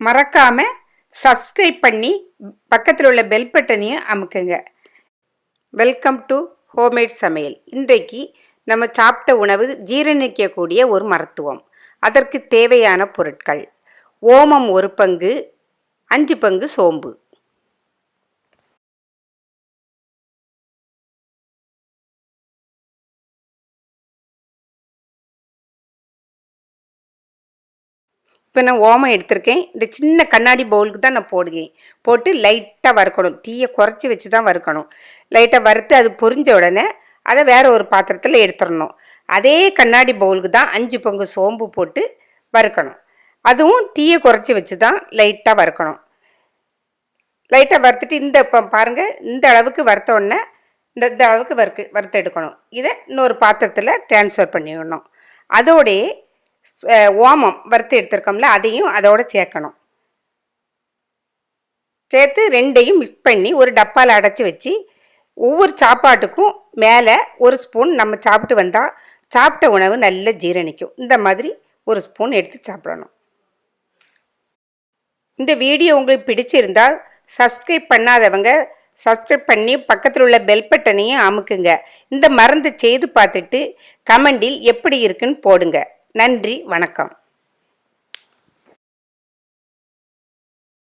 மறக்காம சப்ஸ்கிரைப் பண்ணி பக்கத்தில் உள்ள பெல் பட்டனையும் அமுக்குங்க. வெல்கம் டு ஹோம்மேட் சமையல். இன்றைக்கு நம்ம சாப்பிட்ட உணவு ஜீரணிக்கக்கூடிய ஒரு மருத்துவம். அதற்கு தேவையான பொருட்கள்: ஓமம் 1 பங்கு, 5 பங்கு சோம்பு. இப்போ நான் ஓமம் எடுத்திருக்கேன். இந்த சின்ன கண்ணாடி பவுலுக்கு தான் நான் போட்டு லைட்டாக வறுக்கணும். தீயை குறைச்சி வச்சு தான் வறுக்கணும். லைட்டாக வறுத்து அது பொரிஞ்ச உடனே அதை வேறு ஒரு பாத்திரத்தில் எடுத்துடணும். அதே கண்ணாடி பவுலுக்கு தான் 5 பங்கு சோம்பு போட்டு வறுக்கணும். அதுவும் தீயை குறைச்சி வச்சு தான் லைட்டாக வறுக்கணும். லைட்டாக வறுத்துட்டு இப்போ பாருங்கள், இந்த அளவுக்கு வறுத்த உடனே இந்த அளவுக்கு வறுத்து எடுக்கணும். இதை இன்னொரு பாத்திரத்தில் ட்ரான்ஸ்ஃபர் பண்ணிடணும். அதோடைய ஓமம் வறுத்து எடுத்துருக்கோம்ல, அதையும் அதோடு சேர்க்கணும். சேர்த்து ரெண்டையும் மிக்ஸ் பண்ணி ஒரு டப்பாவில் அடைச்சி வச்சு ஒவ்வொரு சாப்பாட்டுக்கும் மேலே 1 ஸ்பூன் நம்ம சாப்பிட்டு வந்தால் சாப்பிட்ட உணவு நல்லா ஜீரணிக்கும். இந்த மாதிரி 1 ஸ்பூன் எடுத்து சாப்பிடணும். இந்த வீடியோ உங்களுக்கு பிடிச்சிருந்தால் சப்ஸ்கிரைப் பண்ணாதவங்க சப்ஸ்கிரைப் பண்ணி பக்கத்தில் உள்ள பெல் பட்டனையும் அமுக்குங்க. இந்த மருந்து செய்து பார்த்துட்டு கமெண்டில் எப்படி இருக்குன்னு போடுங்க. நன்றி, வணக்கம்.